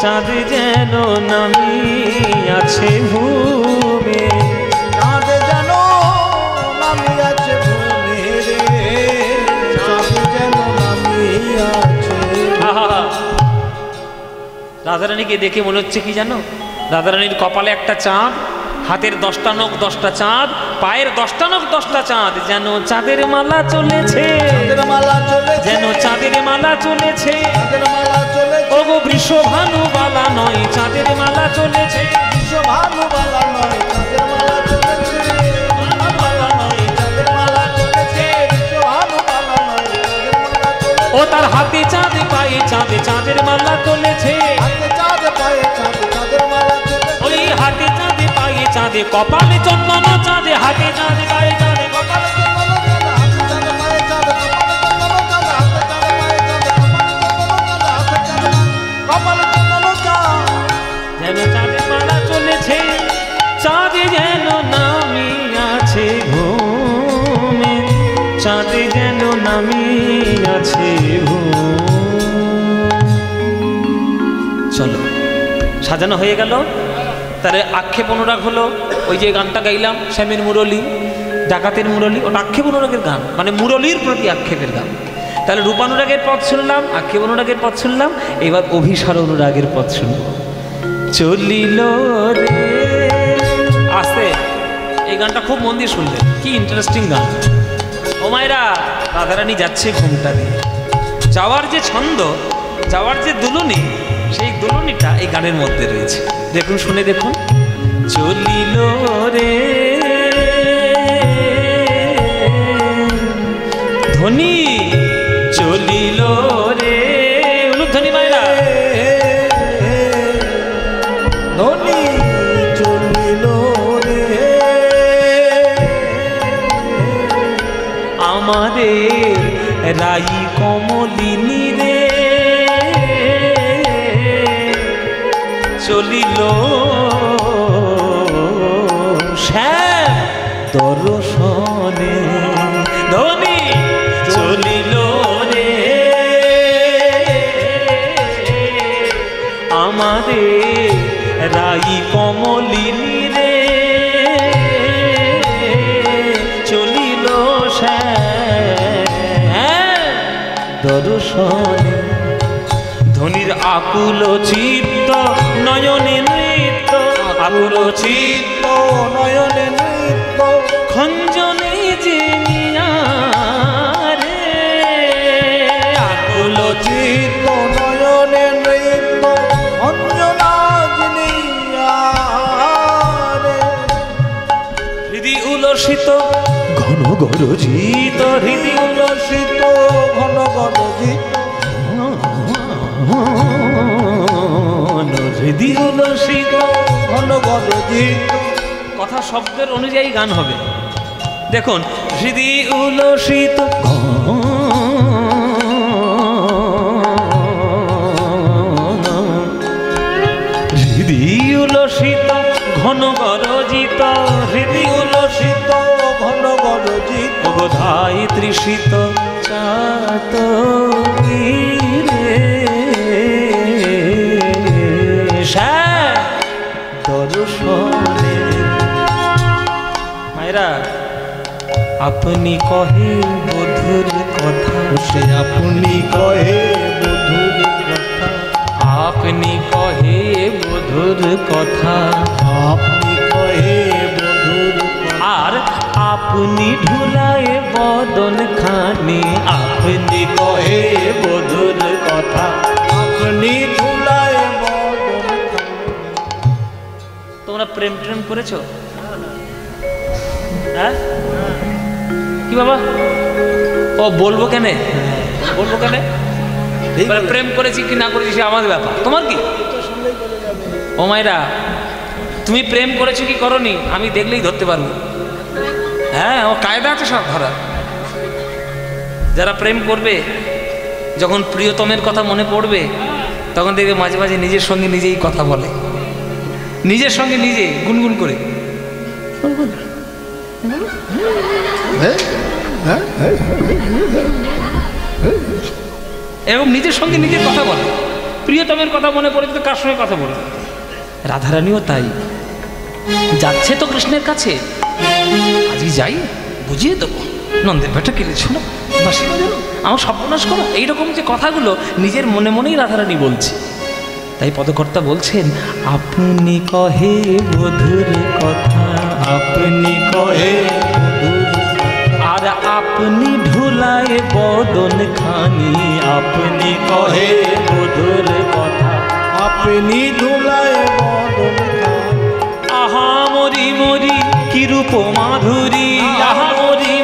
চাঁদ যেন নামিয়াছে ভূমি। চাঁদ যেন নামিয়াছে ভূমিরে, চাঁদ যেন নামিয়াছে। রাধারানীকে দেখে মনে হচ্ছে কি জানো, রাধারানীর কপালে একটা চাঁদ, হাতের 10টা নখ 10টা চাঁদ, পায়ের 10টা নখ 10টা চাঁদ, যেন চাঁদের মালা চলেছে, চাঁদের মালা চলেছে, যেন চাঁদের মালা চলেছে। চাঁদের মালা চলেছে, ওগো বৃষভানু বালা নয়, চাঁদের মালা চলেছে। বিশ্বভানু বালা নয়, চাঁদের মালা চলেছে, বালা নয়, চাঁদের মালা চলেছে, বিশ্বভানু বালা নয়, চাঁদের মালা চলেছে। ও তার হাতে চাঁদ, পায়ে চাঁদ, চাঁদের মালা চলেছে। হাতে চাঁদ পায়ে চাঁদ, চাঁদের মালা চলেছে। ওই হাতে চাঁদ, পায়ে চাঁদ, কপালে চন্দন চাঁদ, হাতে চাঁদ, পায়ে চাঁদ, কপালে চন্দন চাঁদ, হাতে চাঁদ পায়ে চাঁদ, কপালে চন্দন চাঁদ, হাতে চাঁদ পায়ে চাঁদ, কপালে চন্দন চাঁদ, যেন চাঁদের মালা চলেছে, চাঁদ যেন নামিয়াছে ঘুমে, চাঁদ যেন নামিয়াছে ঘুম। চলো সাজানো হয়ে গেল, তাহলে আক্ষেপ অনুরাগ হলো। ওই যে গানটা গাইলাম শ্যামের মুরলী, ডাকাতের মুরলী, ওটা আক্ষেপ অনুরাগের গান, মানে মুরলীর প্রতি আক্ষেপের গান। তাহলে রূপানুরাগের পথ শুনলাম, আক্ষেপ অনুরাগের পথ শুনলাম, এবার অভিসার অনুরাগের পথ শুনব। চলিল রে আস্তে, এই গানটা খুব মন দিয়ে শুনলেন, কি ইন্টারেস্টিং গান। ও মায়েরা, রাধারানী যাচ্ছে ঘুমটা দিয়ে, যাওয়ার যে ছন্দ, যাওয়ার যে দুলুনি, সেই দুলুনিটা এই গানের মধ্যে রয়েছে। দেখুন, শুনে দেখুন। চলিল রে ধ্বনি, চলিল রে উলুধ্বনি মায়েরা, ধ্বনি চলিল রে আমাদের রাই কমলিনী রে, চলিল শ্যাম দর্শনে। ধ্বনি চলিল রে আমাদের রাই কমলিনী রে, চলিল শ্যাম দর্শনে। ধ্বনির আকুল চিত্ত নয়নে নৃত্য, আকুল চিত্ত নয়নে নৃত্য, খঞ্জনে যে রে, আকুল চিত্ত নয়নে নৃত্য, অঞ্জনা জিনিয়া রে। হৃদি উলসিত ঘন গরজিত হৃদি উল্লসিত ঘন গরজিত হৃদি উল্লসিত ঘন গরজিত। কথা শব্দের অনুযায়ী গান হবে। দেখুন, হৃদি উল্লসিত হৃদি উল্লসিত ঘন গরজিত হৃদি উল্লসিত ঘন গরজিত বোধাই তৃষিত চাত দর্শনে মায়েরা আপনি কহে বধুর কথা, সে আপনি কহে বধুর কথা, আপনি কহে বধুর কথা, আপনি কহে বধুর কথা। আর আপনি ঢুলায় বদন খানি, আপনি কহে বধুর কথা, আপনি ধুলায় বদন খানি। তোমরা প্রেম প্রেম করেছো? হ্যাঁ কি বাবা? ও বলবো কেন, বলবো কেন? এবার প্রেম করেছি কি না করেছি সে আমাদের ব্যাপার, তোমার কি? ও মায়েরা, তুমি প্রেম করেছো কি করনি আমি দেখলেই ধরতে পারবো। হ্যাঁ, ও কায়দা আছে সব ধরা। যারা প্রেম করবে, যখন প্রিয়তমের কথা মনে পড়বে তখন দেখবে মাঝে মাঝে নিজের সঙ্গে নিজেই কথা বলে, নিজের সঙ্গে নিজে গুনগুন করে। এবং নিজের সঙ্গে নিজের কথা বলে, প্রিয়তমের কথা মনে পড়ে তো কার সঙ্গে কথা বলে। রাধারানীও তাই, যাচ্ছে তো কৃষ্ণের কাছে, আজই যাই বুঝিয়ে দেবো, নন্দের বেটা কেলেছিল আমার সর্বনাশ করো, এইরকম যে কথাগুলো নিজের মনে মনেই রাধারানী বলছে। তাই পদকর্তা বলছেন, আপনি কহে বধুর কথা, আপনি কহে আর আপনি ঢুলায় বদন খানি, আপনি কহে বধুর কথা, আপনি ধুলায় বদন খানি। আহা মরি মরি কি রূপ মাধুরী, আহা মরি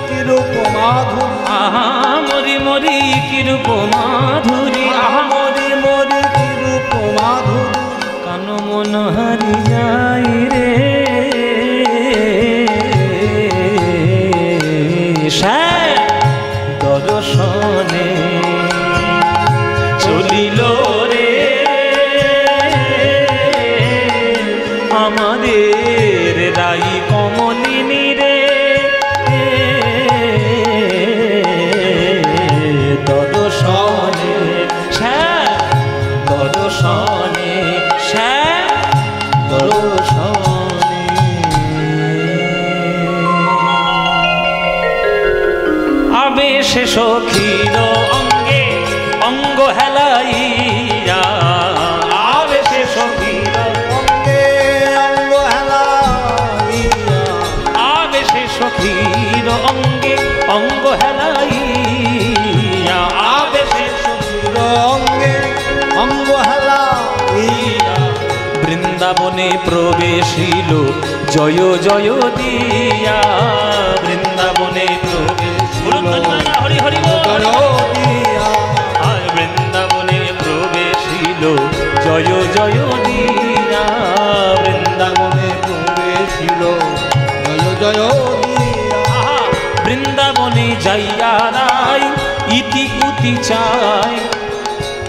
কি রূপ মাধুরী, আহা মরি মরি কি রূপ মাধুরী, আহা মরি মরি কি রূপ মাধুরী। কান মন হারি যাই রে দর্শনে চলিল রে আমাদের রাই কমলিনী রে, দর্শনে দর্শনে দর্শনে আবেশে সখীর অঙ্গে অঙ্গ হেলাইয়া, আবেশে সখীর অঙ্গে অঙ্গ হেলাইয়া, আবেশে সখীর অঙ্গে অঙ্গ হেলাইয়া, আবেশে সখীর অঙ্গে অঙ্গ হেলাইয়া। বৃন্দাবনে প্রবেশিল জয় জয় দিয়া, বৃন্দাবনে প্রবেশিল হরি হরি বল দিয়া, আর বৃন্দাবনে প্রবেশিল জয় জয় দিয়া, বৃন্দাবনে প্রবেশিল জয় জয় দিয়া। আহা, বৃন্দাবনে যাইয়া রাই ইতি উতি চাই,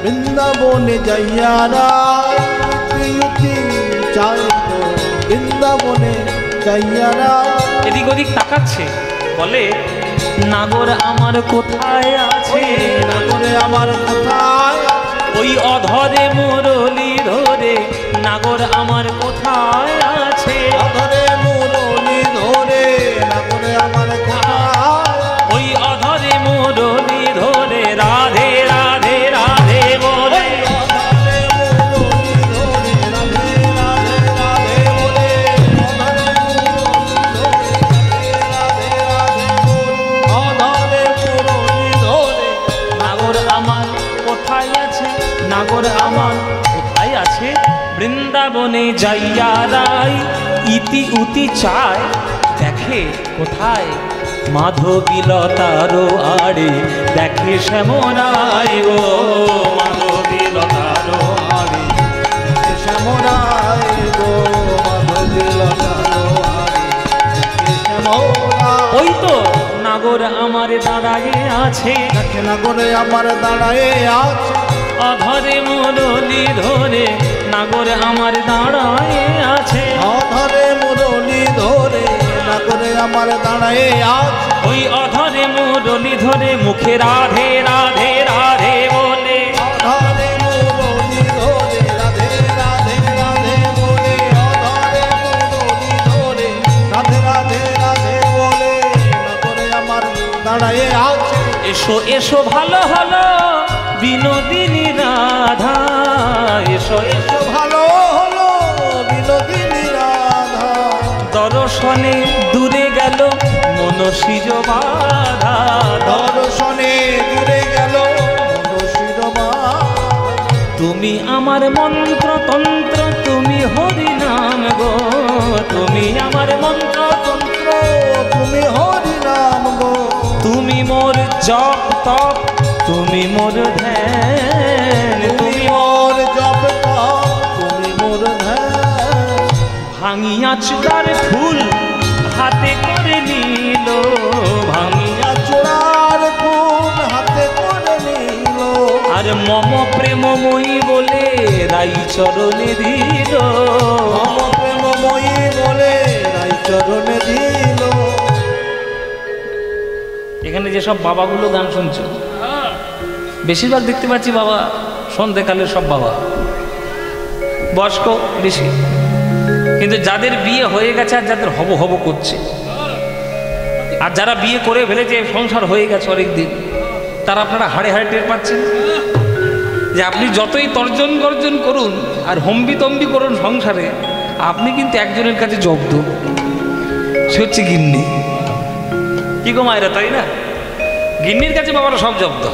বৃন্দাবনে যাইয়া রাই ইতি চাই, বৃন্দাবনে যাইয়া রাই। এদিক ওদিক তাকাচ্ছে, বলে নাগর আমার কোথায় আছে, নাগরে আমার কোথায় আছে, ওই অধরে মুরলি ধরে নাগর আমার কোথায় আছে, অধরে মুরলি ধরে নাগরে আমার কোথায়, ওই অধরে মুরলি ধরে রাধে রাধে রাধে বলে, অধরে মুরলি ধরে রাধে রাধে রাধে বলে, অধরে মুরলি ধরে রাধে রাধে বলে, অধরে মুরলি ধরে। নাগর আমার কোথায় আছে, নাগর আমার কোথায় আছে, বৃন্দাবনে যাইয়া রাই ইতি উতি চায়, দেখে কোথায় মাধবীলতারও আড়ে দেখে শ্যামরায় গো মাধবীলতারও আড়ে দেখে শ্যামরায় গো মাধবীলতারও আড়ে দেখে শ্যামরায়। ওই তো নাগর আমার দাঁড়ায়ে আছে, দেখে নাগরে আমার দাঁড়ায়ে আছে, অধরে মুরলি ধরে নাগর আমার দাঁড়ায়ে আছে, অধরে মুরলি ধরে নাগরে আমার দাঁড়ায়ে আছে। ওই অধরে মুরলি ধরে মুখে রাধে রাধে রাধে বলে, অধরে মুরলি ধরে রাধে রাধে রাধে বলে, অধরে মুরলি ধরে রাধে রাধে রাধে বলে নাগরে আমার দাঁড়ায়ে আছে। এসো এসো ভালো হলো বিনোদিনী রাধা, এসো এসো ভালো হলো বিনোদিনী রাধা, দর্শনে দূরে গেল মনসিজ বাধা, দর্শনে দূরে গেল মনসির বাধা। তুমি আমার মন্ত্র তন্ত্র তুমি হরি নাম গো, তুমি আমার মন্ত্র তন্ত্র তুমি হরি নাম গো, তুমি মোর জপ তপ তুমি মোর ধ্যান, তুমি মোর জপ তপ তুমি মোর ধ্যান। ভাঙিয়া চূড়ার ফুল হাতে করে নিল, ভাঙিয়া চূড়ার ফুল হাতে করে নিল, আর মম প্রেমময়ী বলে রাই চরণে দিল, মম প্রেমময়ী বলে রাই চরণে দিল। এখানে যেসব বাবাগুলো গান শুনছো বেশিরভাগ দেখতে পাচ্ছি বাবা সন্ধ্যেকালের সব বাবা বয়স্ক বেশি, কিন্তু যাদের বিয়ে হয়ে গেছে আর যাদের হব হব করছে আর যারা বিয়ে করে ফেলেছে সংসার হয়ে গেছে অনেক দিন, তারা আপনারা হাড়ে হাড়ে টের পাচ্ছেন যে আপনি যতই তর্জন গর্জন করুন আর হম্বি তম্বি করুন সংসারে, আপনি কিন্তু একজনের কাছে জব্দ, সে হচ্ছে গিন্নি। কি গো মায়েরা, তাই না? গিন্নির কাছে বাবারা সব জব্দ।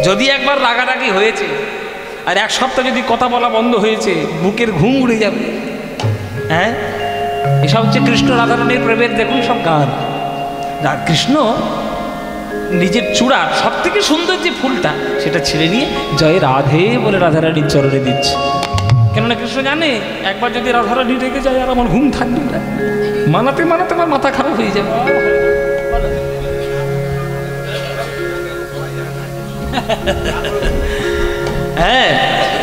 যদি একবার রাগারাগি হয়েছে আর এক সপ্তাহ যদি কথা বলা বন্ধ হয়েছে, বুকের ঘুম উড়ে যাবে। হ্যাঁ, এসব হচ্ছে কৃষ্ণ রাধারানীর প্রেমের দেখুন সব গান। কৃষ্ণ নিজের চূড়ার সব থেকে সুন্দর যে ফুলটা সেটা ছিঁড়ে নিয়ে জয় রাধে বলে রাধারানীর চরণে দিচ্ছে। কেননা কৃষ্ণ জানে একবার যদি রাধারানী রেগে যায় আর আমার ঘুম থাকবে না, মানাতে মানাতে আমার মাথা খারাপ হয়ে যাবে। হ্যাঁ,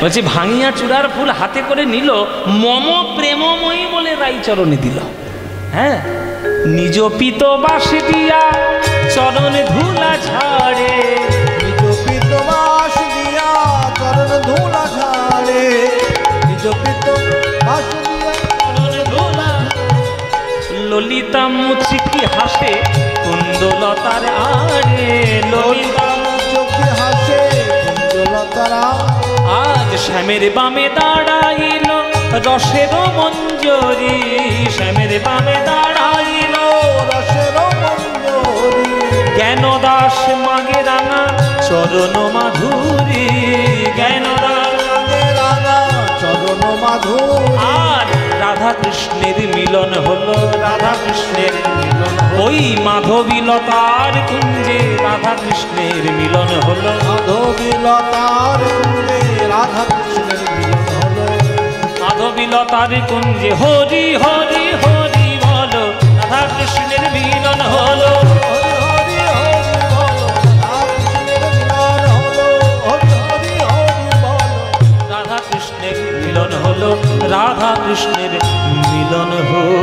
বলছি ভাঙিয়া চূড়ার ফুল হাতে করে নিল, মম প্রেমময়ী বলে রাই চরণে দিল। হ্যাঁ, নিজ পিত বাসে দিয়া চরণে ধুলা ঝাড়ে, নিজ পিত বাস দিয়া চরণ ধুলা ঝাড়ে, নিজ পিত বাস দিয়া চরণ ধুলা। ললিতা মুচিকি হাসে কুন্দলতার আড়ে, ললিতা চোখে হাসে কুঞ্জলতারা। আজ শ্যামের বামে দাঁড়াইল রসের মঞ্জরি, শ্যামের বামে দাঁড়াইল রসের মঞ্জরি, জ্ঞান দাস মাগে রাঙা চরণ মাধুরী, জ্ঞান দাস রাগে রাঙা চরণ মাধুরী। আর রাধা কৃষ্ণের মিলন হলো, রাধা কৃষ্ণের মিলন ওই মাধবীলতার কুঞ্জে রাধা কৃষ্ণের মিলন হলো, মাধবীলতার কুঞ্জে রাধা কৃষ্ণের মিলন হলো, মাধবীলতার কুঞ্জে হরি হরি হরি বলো রাধা কৃষ্ণের মিলন হলো, হরি হরি হরি বলো রাধা কৃষ্ণের মিলন হলো, হরি হরি হরি বলো রাধা কৃষ্ণের মিলন হলো, রাধা কৃষ্ণের মিলন হলো।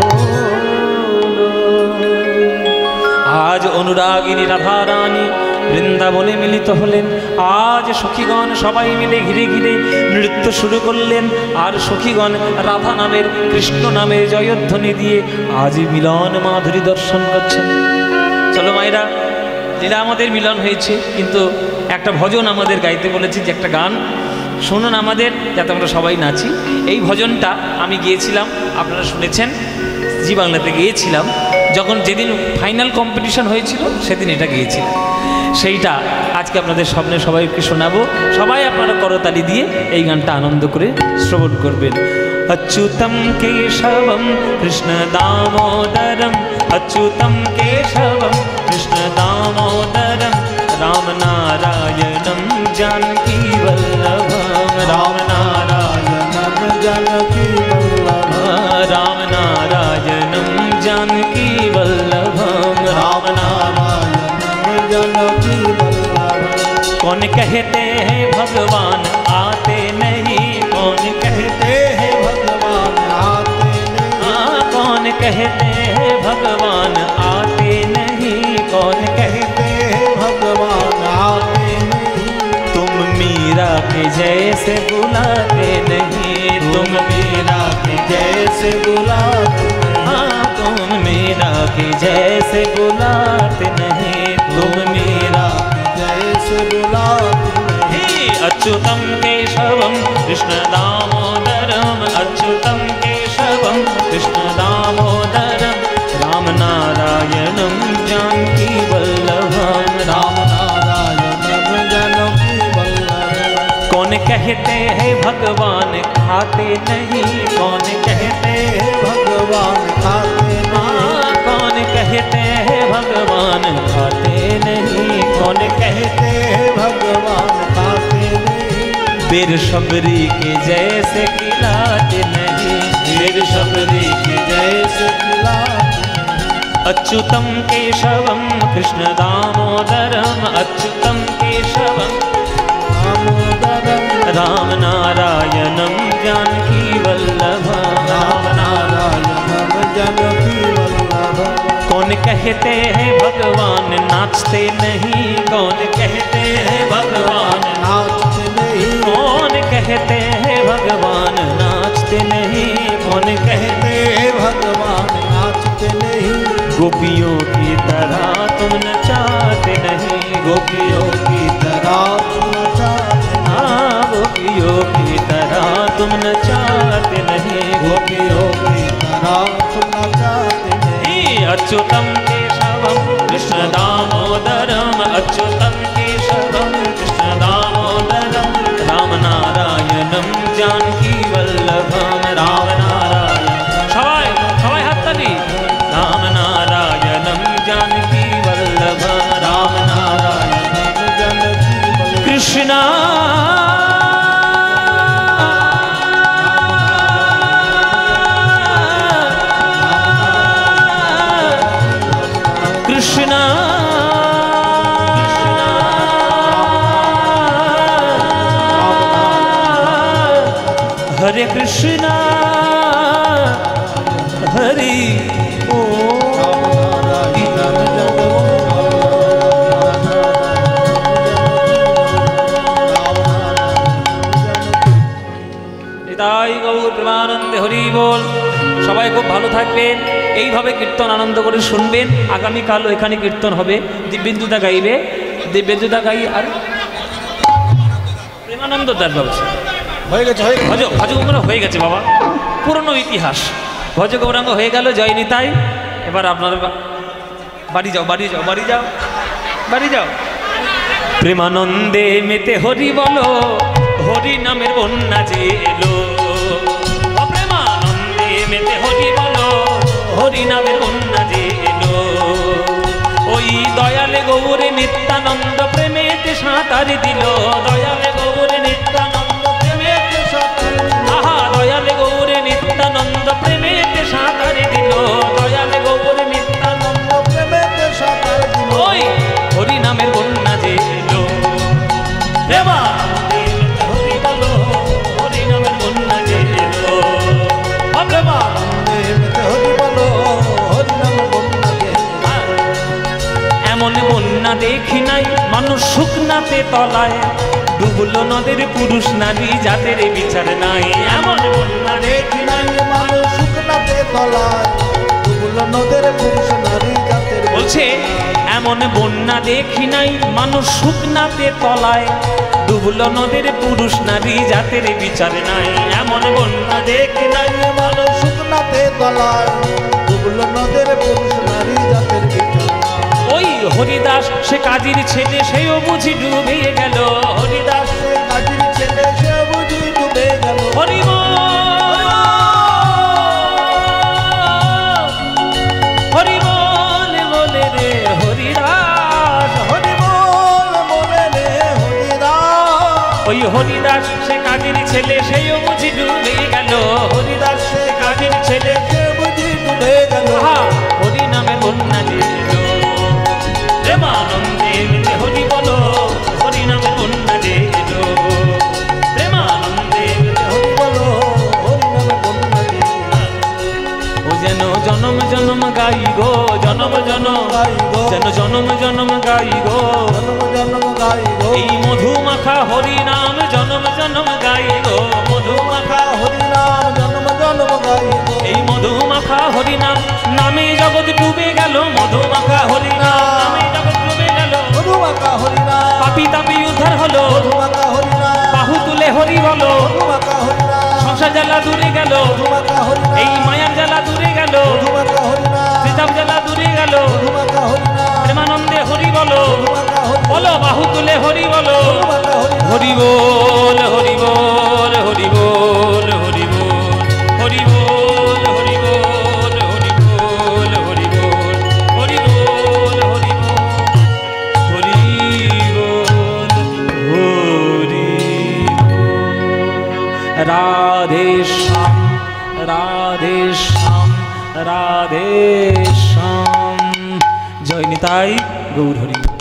আজ অনুরাগিনী রাধা রানী বৃন্দাবনে মিলিত হলেন। আজ সখীগণ সবাই মিলে ঘিরে ঘিরে নৃত্য শুরু করলেন, আর সখীগণ রাধা নামের কৃষ্ণ নামের জয়ধ্বনি দিয়ে আজ মিলন মাধুরী দর্শন করছেন। চলো মায়েরা, লীলা আমাদের মিলন হয়েছে, কিন্তু একটা ভজন আমাদের গাইতে বলেছি, যে একটা গান শুনুন আমাদের, যাতে আমরা সবাই নাচি। এই ভজনটা আমি গিয়েছিলাম, আপনারা শুনেছেন, জি বাংলাতে গিয়েছিলাম। যখন যেদিন ফাইনাল কম্পিটিশন হয়েছিল সেদিন এটা গিয়েছিলাম। সেইটা আজকে আপনাদের সামনে সবাইকে শোনাবো। সবাই আপনারা করতালি দিয়ে এই গানটা আনন্দ করে শ্রবণ করবেন। अच्युतं केशवं कृष्ण दामोदरम, अच्युतं केशवं कृष्ण दामोदरम, राम नारायणं जानकी वल्लभम, राम नारायणं जानकी वल्लभम, राम नारायणं जानकी वल्लभम, राम नारायणं जानकी वल्लभम। कौन कहते हैं भगवान आते नहीं, कौन कहते हैं भगवान आते नहीं, कौन कहते हैं भगवान आते नहीं, कौन कहते हैं भगवान आते नहीं। तुम मीरा के जैसे बुलाते नहीं, तुम मीरा के जैसे बुलाते, हाँ तुम मीरा के जैसे बुलाते नहीं, तुम मीरा के जैसे बुलाते नहीं। अच्युतं केशवं कृष्ण दामोदरम, अच्युतं केशवं कृष्ण दामोदरम, राम नारायणं जानकी वल्लभम, राम नारायणं जानकी वल्लभम। कौन कहते हैं भगवान खाते नहीं, कौन कहते हैं भगवान खाते नहीं, कौन कहते हैं भगवान खाते नहीं, कौन कहते हैं भगवान खाते नहीं। बेर शबरी के जैसे खिलाते नहीं, बेर शबरी के जैसे खिलाते नहीं। अच्युतं केशवं कृष्ण दामोदरम, अच्युतं केशवं दामोदरम, राम नारायणं जानकी वल्लभम, राम नारायणं जानकी वल्लभम। कौन कहते हैं भगवान नाचते नहीं, कौन कहते हैं भगवान नाचते नहीं, कौन कहते हैं भगवान नाचते नहीं, कौन कहते हैं भगवान नाचते नहीं। गोपियों की तरह तुम नचाते नहीं, गोपियों की तरह तुम नचाते, हाँ गोपियों की तरह तुम नचाते नहीं, गोपियों की तरह तुम नचाते नहीं। अच्युतं केशवं कृष्ण दामोदरम, अच्युतं केशवं कृष्ण दामोदरम, राम नारायणं जानकी वल्लभम, राम नारायण सवाई सवाई हाथ ताली, राम नारायणं जानकी वल्लभम, राम नारायणं जानकी वल्लभम। कृष्णा कृष्णा हरे कृष्णा हरि ओ নিতাই গৌর প্রেমানন্দে হরি বল। সবাই খুব ভালো থাকবেন, এইভাবে কীর্তন আনন্দ করে শুনবেন। আগামীকালও এখানে কীর্তন হবে, দিব্যেন্দুদা গাইবে, দিব্যেন্দুদা গাই আর প্রেমানন্দ দাস বাবু হয়ে গেছে, ভজগৌরাঙ্গ হয়ে গেছে বাবা, পুরনো ইতিহাস। ভজগৌরাঙ্গ হয়ে গেল, জয় নিতাই। এবার আপনারা বাড়ি যাও, বাড়ি যাও, বাড়ি যাও, বাড়ি যাও। প্রেমানন্দে মেতে হরি বলো, হরি নামের বন্যা যে এলো। প্রেমানন্দে মেতে হরি বলো, হরি নামের বন্যা যে এলো। ওই দয়ালে গৌরে নিত্যানন্দ প্রেমেতে সাঁতার দিল, দয়ালে গৌরে নিত্যানন্দ প্রেমেতে সাঁতার দিল। আহা দয়ালে গৌরে নিত্যানন্দ প্রেমেতে সাঁতার দিল, দয়ালে গৌরে নিত্যানন্দ প্রেমেতে সাঁতার দিল। ওই হরি নামের বন্যা যে এলো। প্রেমানন্দে হরি বলো, হরি নামের বন্যা যে এলো। প্রেমানন্দে হরি বলো, হরি নামের বন্যা যে এলো। এমন বন্যা দেখি নাই মানুষ শুকনাতে তলায়, ডুবলো নদের পুরুষ নারী জাতের বিচার নাই। এমন বন্যা দেখি নাই মানুষ শুকনাতে তলায়, ডুবলো নদের পুরুষ নারী জাতের। বলছে এমন বন্যা দেখি নাই মানুষ শুকনাতে তলায়, ডুবলো নদের পুরুষ নারী জাতের বিচার নাই। এমন বন্যা দেখি নাই মানুষ শুকনাতে তলায়, ডুবলো নদের পুরুষ নারী জাতের বিচার। ওই হরিদাস সে কাজীর ছেলে, সেও বুঝি ডুবে গেল। হরিদাস সে কাজীর ছেলে, সেও বুঝি ডুবে গেল। হরি বল ওই হরিদাস সে কাজের ছেলে সেও বুঝি ডুবে গেল হরিদাস সে কাজের ছেলে সে বুঝি ডুবে গেল হরি নামে বন্যা দিল প্রেমানন্দে মিলে হরি বলো হরি নামে বন্যা দিল প্রেমানন্দে মিলে হরি বলো হরি নামে বন্যা দিল ও যেন জনম জনম গাই গো জনম জনম গাই গো যেন জনম জনম গাই গো জনম জনম গাই গো এই মধু মাখা হরি নাম জনম জনম গাই গো মধু মাখা হরি নাম জনম জনম গাই গো এই মধু মাখা হরি নাম নামে জগৎ ডুবে গেল মধু মাখা হরি নাম নামে জগৎ ডুবে গেল মধু মাখা হরি নাম পাপি তাপি উদ্ধার হলো মধু মাখা হরি নাম বাহু তুলে হরি বলো মধু মাখা হরি নাম সংসার জ্বালা দূরে গেল মধু মাখা হরি নাম এই মায়ার জ্বালা দূরে গেল মধু মাখা হরি নাম সীতাব জ্বালা দূরে গেল মধু মাখা হরি নাম প্রেমানন্দে হরি বলো মধু মাখা হরি বলো বাহু তুলে হরি বলো মধু মাখা হরি নাম হরি বল হরি বল হরি বল হরি বল হরি বল হরি বল হরি বল হরি বল হরি বল হরি বল হরি বল হরি রাধে শ্যাম রাধে শ্যাম রাধে শ্যাম জয় নিতাই গৌর হরি।